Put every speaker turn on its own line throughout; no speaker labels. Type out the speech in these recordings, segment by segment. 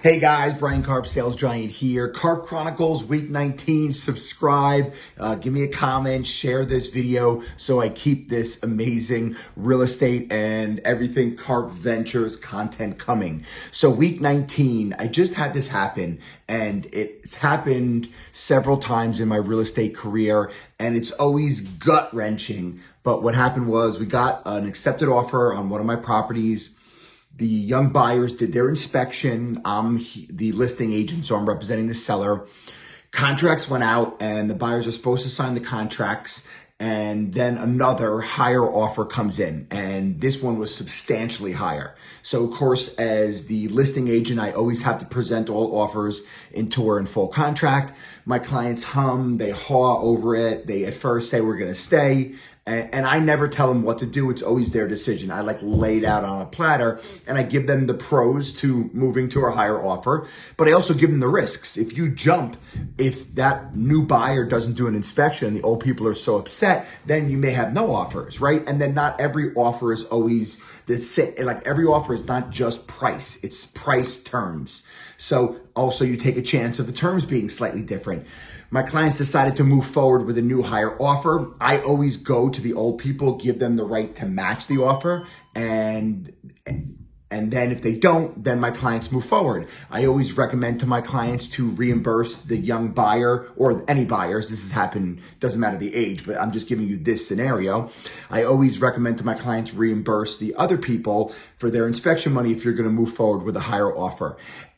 Hey guys, Brian Karp, Sales Giant here. Karp Chronicles, week 19. Subscribe, give me a comment, share this video so I keep this amazing real estate and everything Karp Ventures content coming. So week 19, I just had this happen, and it's happened several times in my real estate career, and it's always gut-wrenching. But what happened was we got an accepted offer on one of my properties. The young buyers did their inspection. I'm the listing agent, so I'm representing the seller. Contracts went out, and the buyers are supposed to sign the contracts, and then another higher offer comes in, and this one was substantially higher. So, of course, as the listing agent, I always have to present all offers in tour and full contract. My clients they haw over it. They at first say we're going to stay. And I never tell them what to do. It's always their decision. I lay it out on a platter, and I give them the pros to moving to a higher offer, but I also give them the risks. If you jump, if that new buyer doesn't do an inspection and the old people are so upset, then you may have no offers, right? And then not every offer is always the same. Like every offer is not just price, it's price terms. So also you take a chance of the terms being slightly different. My clients decided to move forward with a new higher offer. I always go to the old people, give them the right to match the offer, and then if they don't, then my clients move forward. I always recommend to my clients to reimburse the young buyer or any buyers. This has happened, doesn't matter the age, but I'm just giving you this scenario. I always recommend to my clients reimburse the other people for their inspection money if you're going to move forward with a higher offer.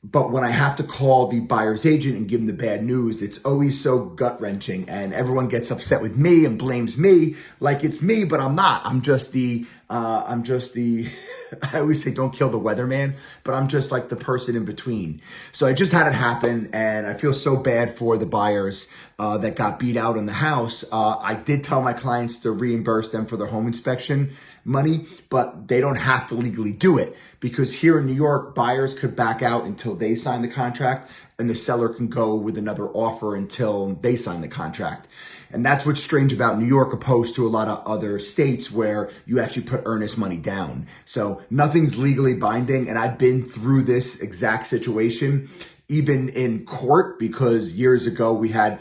But when I have to call the buyer's agent and give them the bad news, it's always so gut-wrenching, and everyone gets upset with me and blames me like it's me, but I'm not. I'm just the I always say don't kill the weatherman, but I'm just like the person in between. So I just had it happen, and I feel so bad for the buyers that got beat out in the house. I did tell my clients to reimburse them for their home inspection money, but they don't have to legally do it, because here in New York, buyers could back out until they sign the contract, and the seller can go with another offer until they sign the contract. And that's what's strange about New York opposed to a lot of other states where you actually put earnest money down. So nothing's legally binding, and I've been through this exact situation even in court, because years ago we had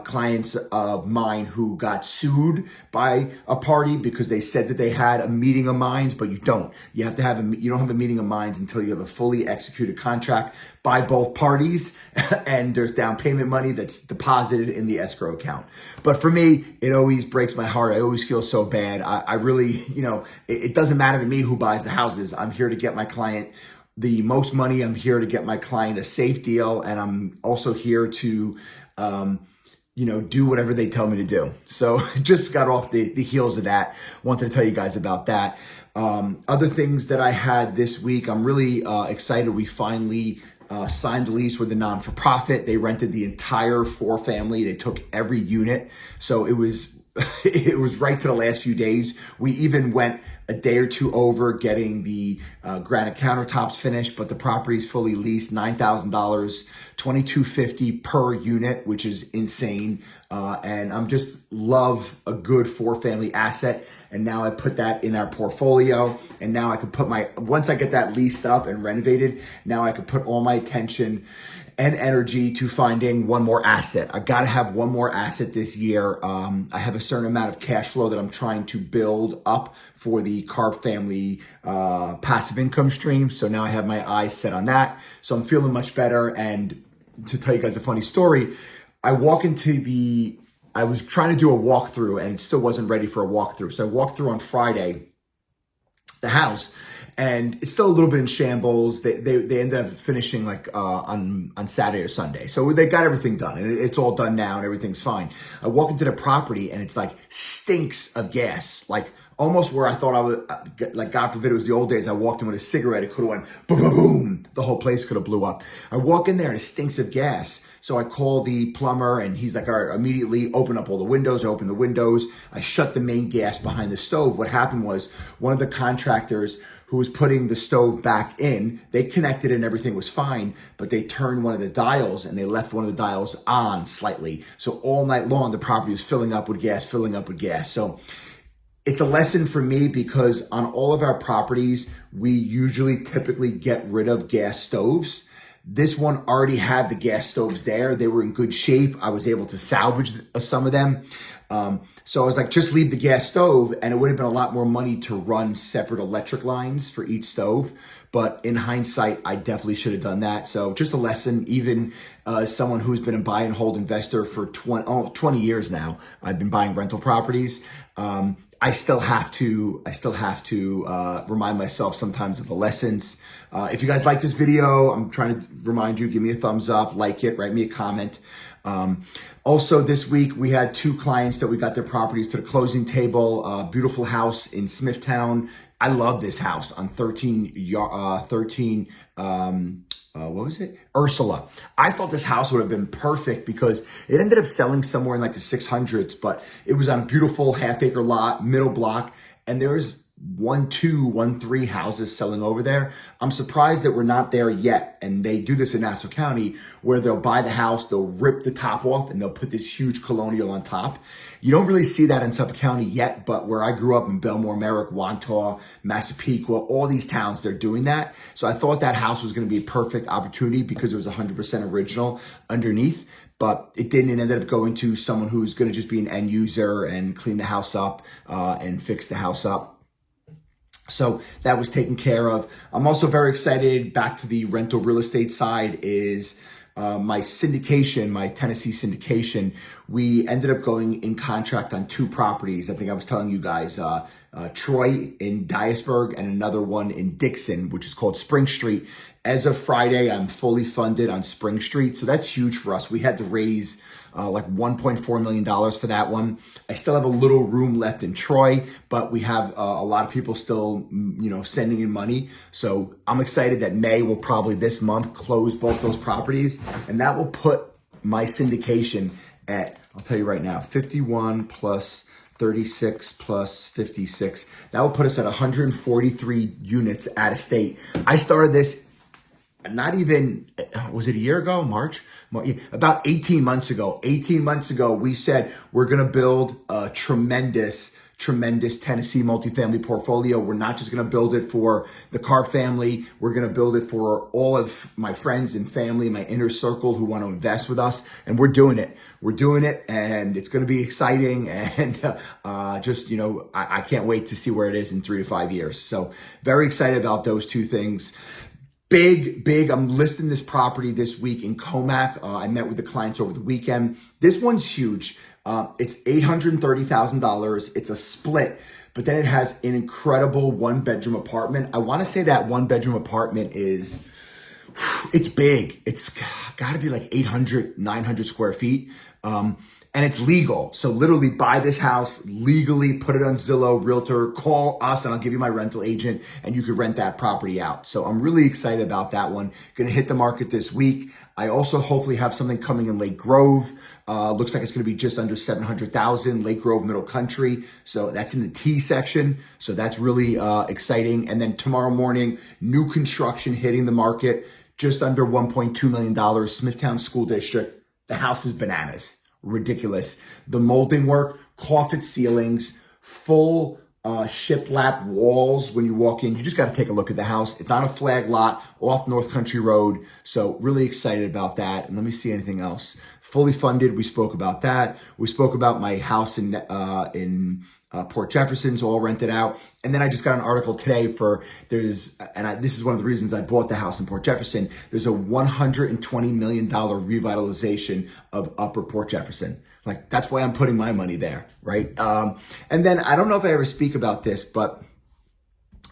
clients of mine who got sued by a party because they said that they had a meeting of minds, but you don't. You have to have you don't have a meeting of minds until you have a fully executed contract by both parties, and there's down payment money that's deposited in the escrow account. But for me, it always breaks my heart. I always feel so bad. I really, it doesn't matter to me who buys the houses. I'm here to get my client the most money. I'm here to get my client a safe deal, and I'm also here to, do whatever they tell me to do. So just got off the heels of that. Wanted to tell you guys about that. Other things that I had this week, I'm really excited. We finally signed the lease with a non-for-profit. They rented the entire 4-family. They took every unit. So it was right to the last few days. We even went a day or two over getting the granite countertops finished, but the property is fully leased, $9,000, $2,250 per unit, which is insane. And I'm just love a good 4-family asset. And now I put that in our portfolio, and now I could put once I get that leased up and renovated, now I could put all my attention and energy to finding one more asset. I got to have one more asset this year. I have a certain amount of cash flow that I'm trying to build up for the Karp family passive income stream. So now I have my eyes set on that. So I'm feeling much better. And to tell you guys a funny story, I was trying to do a walkthrough and still wasn't ready for a walkthrough. So I walked through on Friday the house, and it's still a little bit in shambles. They ended up finishing on Saturday or Sunday. So they got everything done, and it's all done now, and everything's fine. I walk into the property, and it's stinks of gas, almost where I thought I was, God forbid it was the old days, I walked in with a cigarette, it could have went boom, boom, boom. The whole place could have blew up. I walk in there and it stinks of gas. So I call the plumber, and he's like, all right, immediately open up all the windows. I open the windows. I shut the main gas behind the stove. What happened was one of the contractors who was putting the stove back in, they connected and everything was fine, but they turned one of the dials and they left one of the dials on slightly. So all night long, the property was filling up with gas. So it's a lesson for me, because on all of our properties, we typically get rid of gas stoves. This one already had the gas stoves there. They were in good shape. I was able to salvage some of them. So I was like, just leave the gas stove, and it would have been a lot more money to run separate electric lines for each stove. But in hindsight, I definitely should have done that. So just a lesson, even someone who's been a buy and hold investor for 20 years now. I've been buying rental properties. I still have to remind myself sometimes of the lessons. If you guys like this video, I'm trying to remind you, give me a thumbs up, like it, write me a comment. Also this week, we had 2 clients that we got their properties to the closing table. Beautiful house in Smithtown. I love this house on 13, what was it? Ursula. I thought this house would have been perfect because it ended up selling somewhere in like the 600s, but it was on a beautiful half-acre lot, middle block, and there's 1, 2, 1, 3 houses selling over there. I'm surprised that we're not there yet. And they do this in Nassau County where they'll buy the house, they'll rip the top off, and they'll put this huge colonial on top. You don't really see that in Suffolk County yet, but where I grew up in Belmore, Merrick, Wantagh, Massapequa, all these towns, they're doing that. So I thought that house was going to be a perfect opportunity because it was 100% original underneath. But it didn't. It ended up going to someone who's going to just be an end user and clean the house up and fix the house up. So that was taken care of. I'm also very excited. Back to the rental real estate side is my syndication, my Tennessee syndication. We ended up going in contract on 2 properties. I think I was telling you guys, Troy in Dyersburg and another one in Dixon, which is called Spring Street. As of Friday, I'm fully funded on Spring Street. So that's huge for us. We had to raise like $1.4 million for that one. I still have a little room left in Troy, but we have a lot of people still, sending in money. So I'm excited that May will probably this month close both those properties. And that will put my syndication at, I'll tell you right now, 51 plus 36 plus 56. That will put us at 143 units out of state. I started this not even, was it a year ago, March? About 18 months ago. 18 months ago, we said we're going to build a tremendous Tennessee multifamily portfolio. We're not just going to build it for the Karp family. We're going to build it for all of my friends and family, my inner circle who want to invest with us. And we're doing it. We're doing it, and it's going to be exciting. And I can't wait to see where it is in 3 to 5 years. So very excited about those 2 things. Big. I'm listing this property this week in Comac. I met with the clients over the weekend. This one's huge. It's $830,000. It's a split, but then it has an incredible 1-bedroom apartment. I want to say that 1-bedroom apartment it's big. It's got to be like 800, 900 square feet. And it's legal. So literally buy this house legally, put it on Zillow, Realtor, call us, and I'll give you my rental agent, and you could rent that property out. So I'm really excited about that one. Going to hit the market this week. I also hopefully have something coming in Lake Grove. Looks like it's going to be just under 700,000, Lake Grove, Middle Country. So that's in the T section. So that's really exciting. And then tomorrow morning, new construction hitting the market, just under $1.2 million, Smithtown School District. The house is bananas. Ridiculous. The molding work, coffin ceilings, full shiplap walls when you walk in. You just got to take a look at the house. It's on a flag lot off North Country Road. So really excited about that. And let me see anything else. Fully funded. We spoke about that. We spoke about my house in Port Jefferson's all rented out. And then I just got an article today this is one of the reasons I bought the house in Port Jefferson. There's a $120 million revitalization of Upper Port Jefferson. Like, that's why I'm putting my money there, right? And then I don't know if I ever speak about this, but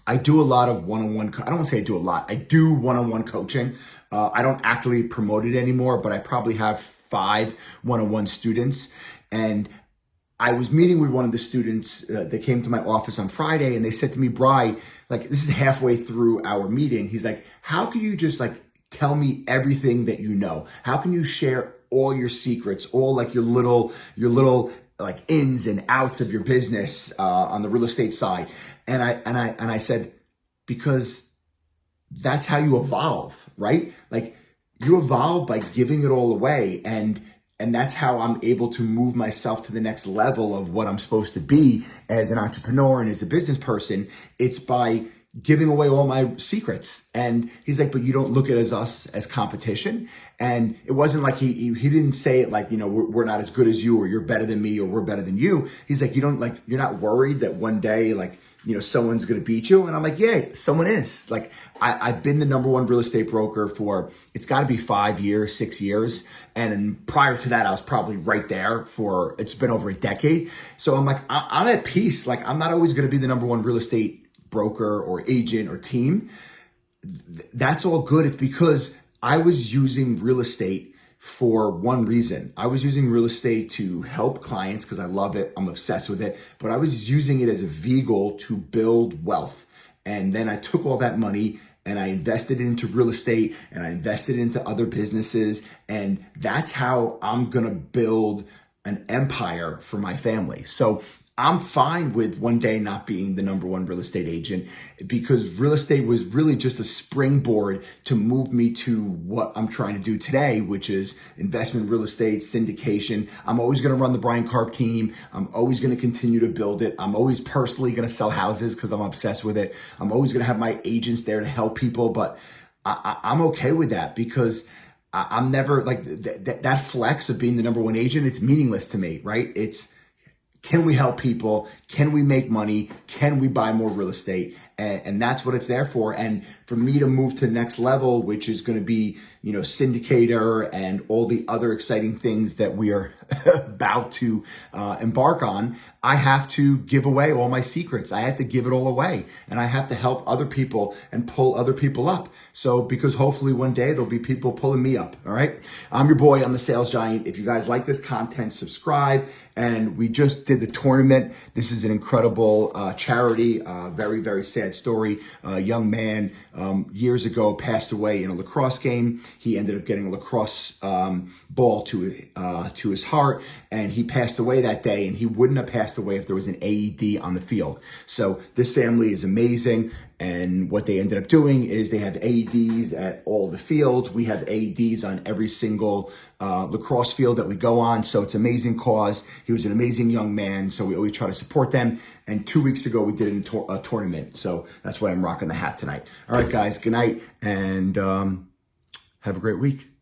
I do a lot of one-on-one. I don't want to say I do a lot. I do one-on-one coaching. I don't actively promote it anymore, but I probably have 5 one-on-one students. And I was meeting with one of the students that came to my office on Friday, and they said to me, Bri, like, this is halfway through our meeting. He's like, how can you just like tell me everything that you know? How can you share all your secrets, all like your little like ins and outs of your business on the real estate side? And I said, because that's how you evolve, right? Like, you evolve by giving it all away, and that's how I'm able to move myself to the next level of what I'm supposed to be as an entrepreneur and as a business person. It's by giving away all my secrets. And he's like, but you don't look at us as competition. And it wasn't like he didn't say it like, we're not as good as you, or you're better than me, or we're better than you. He's like, you're not worried that one day, like, someone's going to beat you. And I'm like, yeah, someone is. Like, I've been the number one real estate broker for, it's got to be 5 years, 6 years. And prior to that, I was probably right there for, it's been over a decade. So I'm like, I'm at peace. Like, I'm not always going to be the number one real estate broker or agent or team. That's all good. It's because I was using real estate for one reason. I was using real estate to help clients because I love it. I'm obsessed with it. But I was using it as a vehicle to build wealth. And then I took all that money and I invested it into real estate, and I invested into other businesses. And that's how I'm going to build an empire for my family. So I'm fine with one day not being the number one real estate agent, because real estate was really just a springboard to move me to what I'm trying to do today, which is investment real estate, syndication. I'm always going to run the Brian Karp team. I'm always going to continue to build it. I'm always personally going to sell houses because I'm obsessed with it. I'm always going to have my agents there to help people, but I'm okay with that, because I'm never like that flex of being the number one agent. It's meaningless to me, right? Can we help people? Can we make money? Can we buy more real estate? And that's what it's there for. And for me to move to the next level, which is going to be, syndicator and all the other exciting things that we are about to embark on, I have to give away all my secrets. I have to give it all away, and I have to help other people and pull other people up. So, because hopefully one day there'll be people pulling me up. All right. I'm your boy. I'm the sales giant. If you guys like this content, subscribe. And we just did the tournament. This is an incredible charity. Very, very sad story. A young man years ago passed away in a lacrosse game. He ended up getting a lacrosse ball to his heart, and he passed away that day. And he wouldn't have passed away if there was an AED on the field. So this family is amazing. And what they ended up doing is they have AEDs at all the fields. We have AEDs on every single lacrosse field that we go on. So it's an amazing cause. He was an amazing young man. So we always try to support them. And 2 weeks ago, we did a tournament. So that's why I'm rocking the hat tonight. All right, guys, good night, and have a great week.